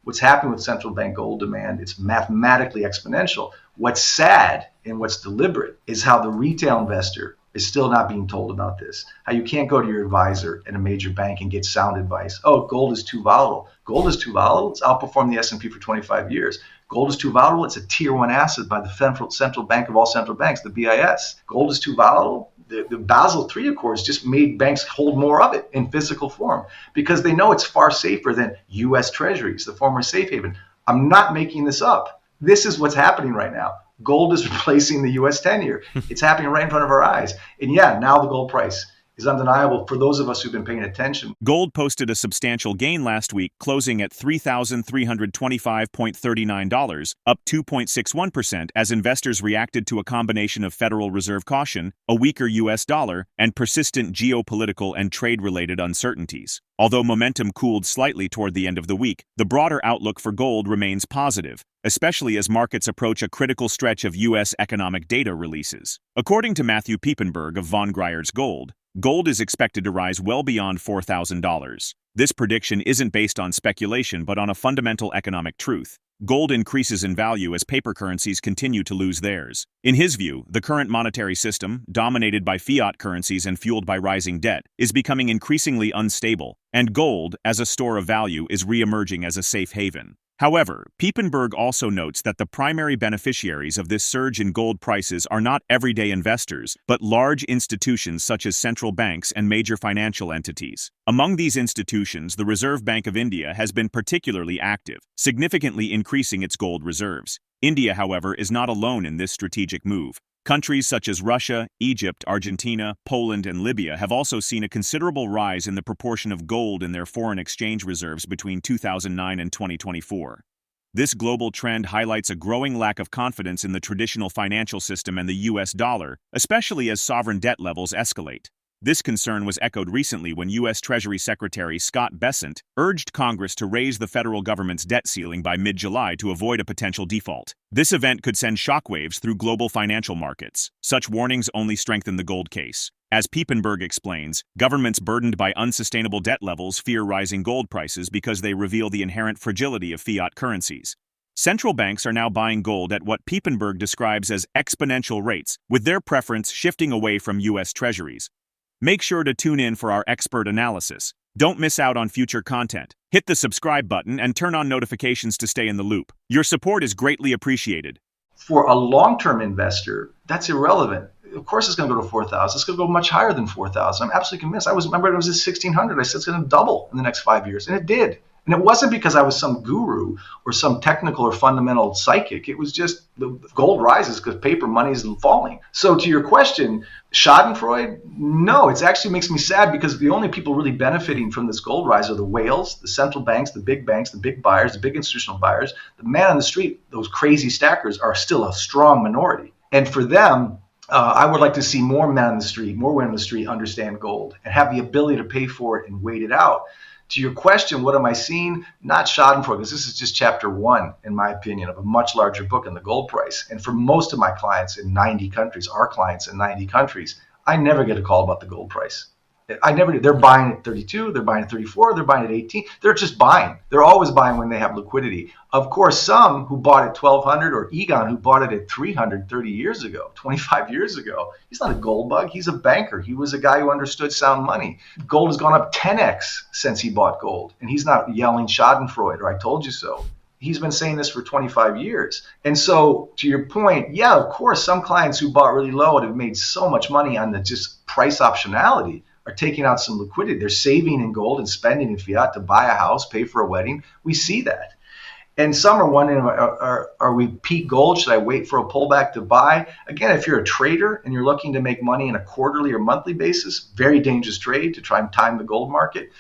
what's happening with central bank gold demand, it's mathematically exponential. What's sad and what's deliberate is how the retail investor is still not being told about this. How you can't go to your advisor at a major bank and get sound advice. Oh, gold is too volatile. Gold is too volatile. It's outperformed the S&P for 25 years. Gold is too volatile. It's a tier one asset by the central bank of all central banks, the BIS. Gold is too volatile. The Basel III Accords just made banks hold more of it in physical form because they know it's far safer than US Treasuries, the former safe haven. I'm not making this up. This is what's happening right now. Gold is replacing the US 10-year. It's happening right in front of our eyes. And yeah, now the gold price is undeniable for those of us who've been paying attention. Gold posted a substantial gain last week, closing at $3,325.39, up 2.61% as investors reacted to a combination of Federal Reserve caution, a weaker US dollar, and persistent geopolitical and trade-related uncertainties. Although momentum cooled slightly toward the end of the week, the broader outlook for gold remains positive, especially as markets approach a critical stretch of U.S. economic data releases. According to Matthew Piepenburg of Greyerz Gold, gold is expected to rise well beyond $4,000. This prediction isn't based on speculation but on a fundamental economic truth. Gold increases in value as paper currencies continue to lose theirs. In his view, the current monetary system, dominated by fiat currencies and fueled by rising debt, is becoming increasingly unstable, and gold, as a store of value, is re-emerging as a safe haven. However, Piepenburg also notes that the primary beneficiaries of this surge in gold prices are not everyday investors, but large institutions such as central banks and major financial entities. Among these institutions, the Reserve Bank of India has been particularly active, significantly increasing its gold reserves. India, however, is not alone in this strategic move. Countries such as Russia, Egypt, Argentina, Poland, and Libya have also seen a considerable rise in the proportion of gold in their foreign exchange reserves between 2009 and 2024. This global trend highlights a growing lack of confidence in the traditional financial system and the US dollar, especially as sovereign debt levels escalate. This concern was echoed recently when US Treasury Secretary Scott Bessent urged Congress to raise the federal government's debt ceiling by mid-July to avoid a potential default. This event could send shockwaves through global financial markets. Such warnings only strengthen the gold case. As Piepenburg explains, governments burdened by unsustainable debt levels fear rising gold prices because they reveal the inherent fragility of fiat currencies. Central banks are now buying gold at what Piepenburg describes as exponential rates, with their preference shifting away from US Treasuries. Make sure to tune in for our expert analysis. Don't miss out on future content. Hit the subscribe button and turn on notifications to stay in the loop. Your support is greatly appreciated. For a long-term investor, that's irrelevant. Of course it's going to go to 4,000. It's going to go much higher than 4,000. I'm absolutely convinced. Remember it was at 1,600. I said it's going to double in the next 5 years, and it did. And it wasn't because I was some guru or some technical or fundamental psychic. It was just the gold rises because paper money is falling. So to your question, Schadenfreude? No, it actually makes me sad because the only people really benefiting from this gold rise are the whales, the central banks, the big buyers, the big institutional buyers. The man on the street, those crazy stackers, are still a strong minority. And for them, I would like to see more men on the street, more women on the street understand gold and have the ability to pay for it and wait it out. To your question, what am I seeing? Not Schadenfreude, because this is just chapter 1, in my opinion, of a much larger book on the gold price. And for most of my clients in 90 countries, our clients in 90 countries, I never get a call about the gold price. I never do. They're buying at 32, they're buying at 34, they're buying at 18. They're just buying. They're always buying when they have liquidity. Of course, some who bought at 1,200, or Egon who bought it at 300 30 years ago, 25 years ago, he's not a gold bug. He's a banker. He was a guy who understood sound money. Gold has gone up 10x since he bought gold. And he's not yelling Schadenfreude or I told you so. He's been saying this for 25 years. And so to your point, yeah, of course, some clients who bought really low and have made so much money on the just price optionality are taking out some liquidity. They're saving in gold and spending in fiat to buy a house, pay for a wedding. We see that. And some are wondering, are we peak gold? Should I wait for a pullback to buy? Again, if you're a trader and you're looking to make money on a quarterly or monthly basis, very dangerous trade to try and time the gold market.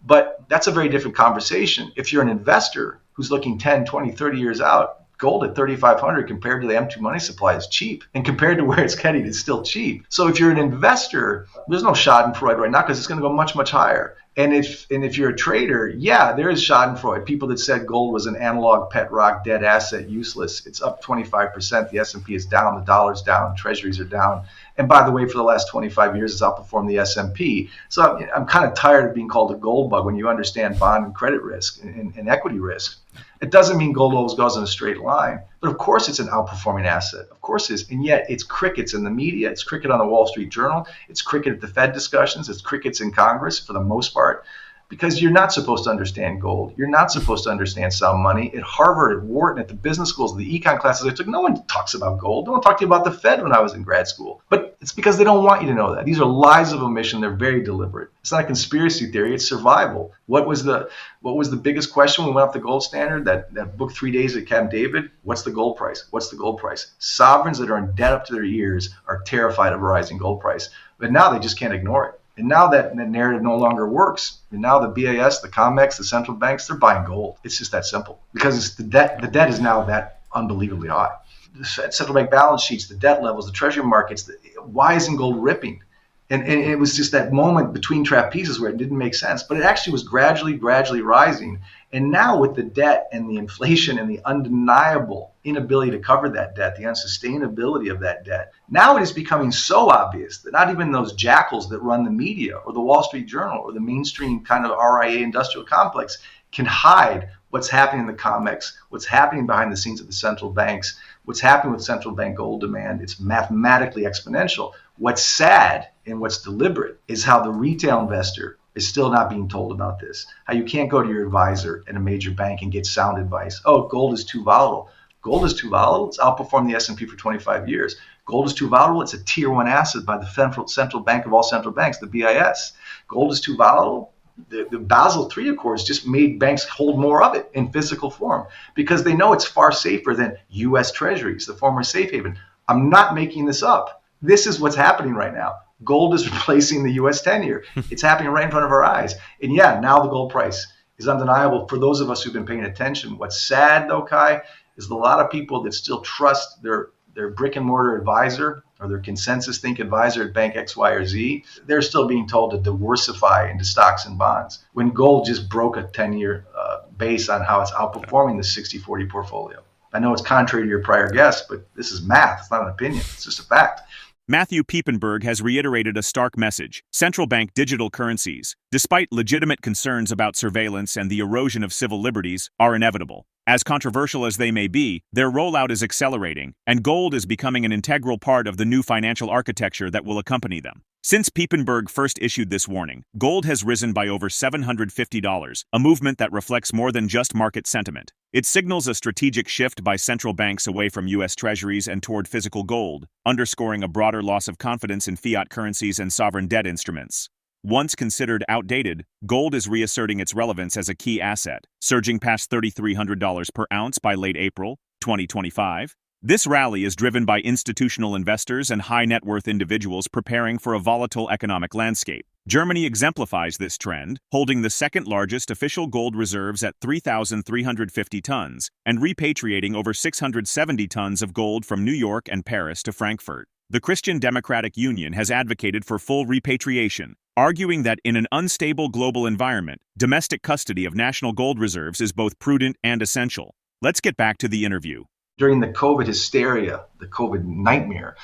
But that's a very different conversation. If you're an investor who's looking 10, 20, 30 years out, gold at 3,500 compared to the M2 money supply is cheap. And compared to where it's heading, it's still cheap. So if you're an investor, there's no Schadenfreude right now because it's going to go much, much higher. And if you're a trader, yeah, there is Schadenfreude. People that said gold was an analog pet rock, dead asset, useless. It's up 25%. The S&P is down. The dollar's down. Treasuries are down. And by the way, for the last 25 years, it's outperformed the S&P. So I'm kind of tired of being called a gold bug when you understand bond and credit risk and equity risk. It doesn't mean gold always goes in a straight line, but of course it's an outperforming asset. Of course it is. And yet it's crickets in the media. It's cricket on the Wall Street Journal. It's cricket at the Fed discussions. It's crickets in Congress for the most part, because you're not supposed to understand gold. You're not supposed to understand sound money. At Harvard, at Wharton, at the business schools, the econ classes I took, no one talks about gold. No one talked to you about the Fed when I was in grad school. But it's because they don't want you to know that. These are lies of omission. They're very deliberate. It's not a conspiracy theory. It's survival. What was the biggest question when we went off the gold standard? That book 3 Days at Camp David? What's the gold price? What's the gold price? Sovereigns that are in debt up to their ears are terrified of a rising gold price. But now they just can't ignore it. And now that narrative no longer works. And now the BAS, the COMEX, the central banks, they're buying gold. It's just that simple. Because it's the debt is now that unbelievably high. The central bank balance sheets, the debt levels, the treasury markets, why isn't gold ripping? And it was just that moment between trapezes where it didn't make sense. But it actually was gradually rising. And now with the debt and the inflation and the undeniable inability to cover that debt, the unsustainability of that debt, now it is becoming so obvious that not even those jackals that run the media or the Wall Street Journal or the mainstream kind of RIA industrial complex can hide what's happening in the COMEX, what's happening behind the scenes of the central banks, what's happening with central bank gold demand. It's mathematically exponential. What's sad and what's deliberate is how the retail investor is still not being told about this. How you can't go to your advisor at a major bank and get sound advice. Oh, gold is too volatile. Gold is too volatile. It's outperformed the S&P for 25 years. Gold is too volatile. It's a tier one asset by the central bank of all central banks, the BIS. Gold is too volatile. The Basel III Accords just made banks hold more of it in physical form because they know it's far safer than US Treasuries, the former safe haven. I'm not making this up. This is what's happening right now. Gold is replacing the US 10-year. It's happening right in front of our eyes. And yeah, now the gold price is undeniable for those of us who've been paying attention. What's sad though, Kai, is a lot of people that still trust their brick and mortar advisor or their consensus think advisor at bank X, Y, or Z, they're still being told to diversify into stocks and bonds when gold just broke a 10-year base on how it's outperforming the 60-40 portfolio. I know it's contrary to your prior guess, but this is math. It's not an opinion. It's just a fact. Matthew Piepenburg has reiterated a stark message: central bank digital currencies, despite legitimate concerns about surveillance and the erosion of civil liberties, are inevitable. As controversial as they may be, their rollout is accelerating, and gold is becoming an integral part of the new financial architecture that will accompany them. Since Piepenburg first issued this warning, gold has risen by over $750, a movement that reflects more than just market sentiment. It signals a strategic shift by central banks away from US Treasuries and toward physical gold, underscoring a broader loss of confidence in fiat currencies and sovereign debt instruments. Once considered outdated, gold is reasserting its relevance as a key asset, surging past $3,300 per ounce by late April 2025. This rally is driven by institutional investors and high-net-worth individuals preparing for a volatile economic landscape. Germany exemplifies this trend, holding the second-largest official gold reserves at 3,350 tons and repatriating over 670 tons of gold from New York and Paris to Frankfurt. The Christian Democratic Union has advocated for full repatriation, arguing that in an unstable global environment, domestic custody of national gold reserves is both prudent and essential. Let's get back to the interview. During the COVID hysteria, the COVID nightmare,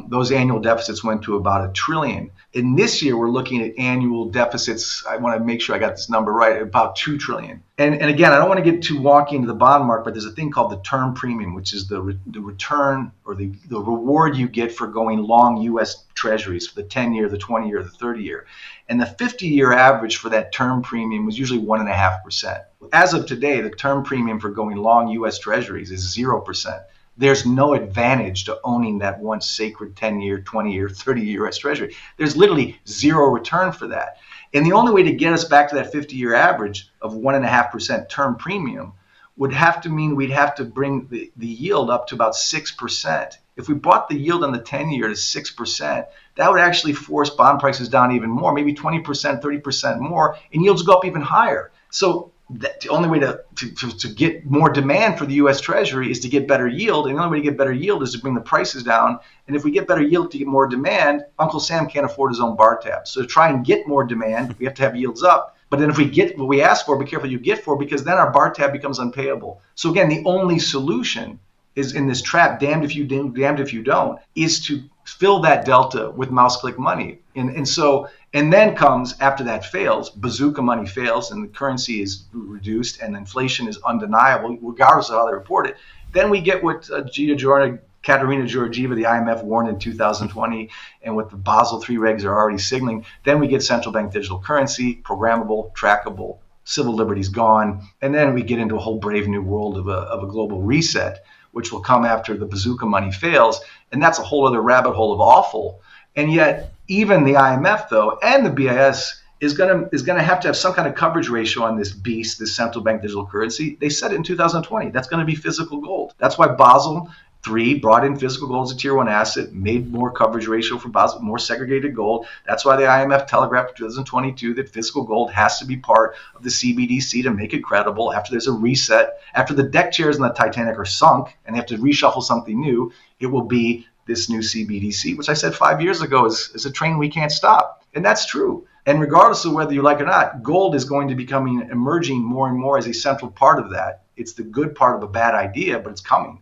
those annual deficits went to about $1 trillion. And this year, we're looking at annual deficits. I want to make sure I got this number right, about $2 trillion. And again, I don't want to get too wonky into the bond market, but there's a thing called the term premium, which is the return or the reward you get for going long U.S. Treasuries for the 10-year, the 20-year, the 30-year. And the 50-year average for that term premium was usually 1.5%. As of today, the term premium for going long U.S. Treasuries is 0%. There's no advantage to owning that once sacred 10-year, 20-year, 30-year US Treasury. There's literally zero return for that. And the only way to get us back to that 50-year average of 1.5% term premium would have to mean we'd have to bring the yield up to about 6%. If we brought the yield on the 10-year to 6%, that would actually force bond prices down even more, maybe 20%, 30% more, and yields go up even higher. So the only way to get more demand for the US Treasury is to get better yield. And the only way to get better yield is to bring the prices down. And if we get better yield to get more demand, Uncle Sam can't afford his own bar tab. So to try and get more demand, we have to have yields up. But then if we get what we ask for, be careful you get for, because then our bar tab becomes unpayable. So again, the only solution is in this trap, damned if you do, damned if you don't, is to fill that delta with mouse click money. And then comes, after that fails, bazooka money fails and the currency is reduced and inflation is undeniable, regardless of how they report it. Then we get what Katerina Georgieva, the IMF, warned in 2020, and what the Basel III regs are already signaling. Then we get central bank digital currency, programmable, trackable, civil liberties gone. And then we get into a whole brave new world of a global reset, which will come after the bazooka money fails. And that's a whole other rabbit hole of awful. And yet, even the IMF, though, and the BIS is going to have some kind of coverage ratio on this beast, this central bank digital currency. They said it in 2020. That's going to be physical gold. That's why Basel III brought in physical gold as a tier one asset, made more coverage ratio for Basel, more segregated gold. That's why the IMF telegraphed in 2022 that physical gold has to be part of the CBDC to make it credible. After there's a reset, after the deck chairs in the Titanic are sunk and they have to reshuffle something new, it will be this new CBDC, which I said 5 years ago is a train we can't stop. And that's true. And regardless of whether you like it or not, gold is going to be emerging more and more as a central part of that. It's the good part of a bad idea, but it's coming.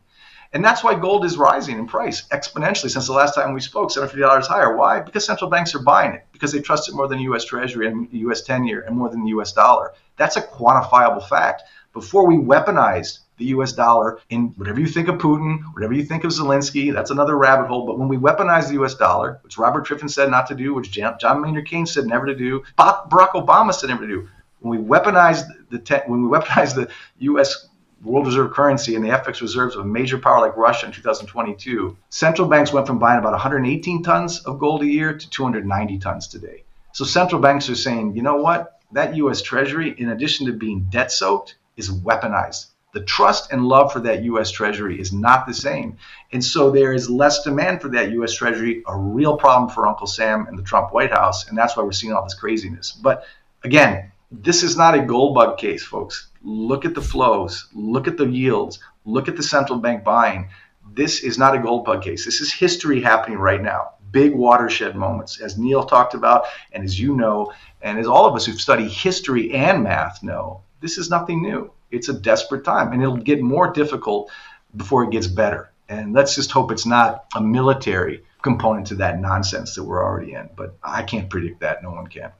And that's why gold is rising in price exponentially since the last time we spoke, $750 higher. Why? Because central banks are buying it, because they trust it more than US Treasury and US 10-year and more than the US dollar. That's a quantifiable fact. Before we weaponized the US dollar in whatever you think of Putin, whatever you think of Zelensky, that's another rabbit hole. But when we weaponized the US dollar, which Robert Triffin said not to do, which John Maynard Keynes said never to do, Barack Obama said never to do, when we weaponized the US world reserve currency and the FX reserves of a major power like Russia in 2022, central banks went from buying about 118 tons of gold a year to 290 tons today. So central banks are saying, you know what? That US Treasury, in addition to being debt soaked, is weaponized. The trust and love for that US Treasury is not the same. And so there is less demand for that US Treasury, a real problem for Uncle Sam and the Trump White House. And that's why we're seeing all this craziness. But again, this is not a gold bug case, folks. Look at the flows, look at the yields, look at the central bank buying. This is not a gold bug case. This is history happening right now. Big watershed moments, as Neil talked about, and as you know, and as all of us who've studied history and math know, this is nothing new. It's a desperate time, and it'll get more difficult before it gets better. And let's just hope it's not a military component to that nonsense that we're already in. But I can't predict that. No one can.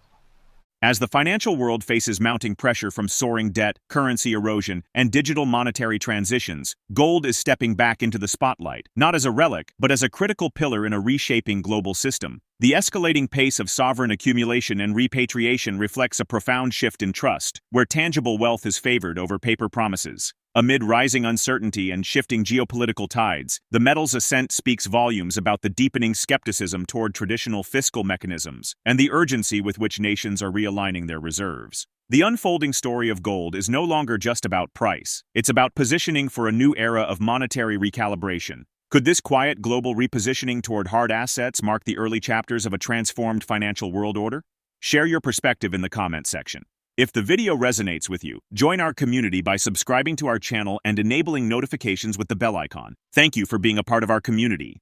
As the financial world faces mounting pressure from soaring debt, currency erosion, and digital monetary transitions, gold is stepping back into the spotlight, not as a relic, but as a critical pillar in a reshaping global system. The escalating pace of sovereign accumulation and repatriation reflects a profound shift in trust, where tangible wealth is favored over paper promises. Amid rising uncertainty and shifting geopolitical tides, the metal's ascent speaks volumes about the deepening skepticism toward traditional fiscal mechanisms and the urgency with which nations are realigning their reserves. The unfolding story of gold is no longer just about price. It's about positioning for a new era of monetary recalibration. Could this quiet global repositioning toward hard assets mark the early chapters of a transformed financial world order? Share your perspective in the comment section. If the video resonates with you, join our community by subscribing to our channel and enabling notifications with the bell icon. Thank you for being a part of our community.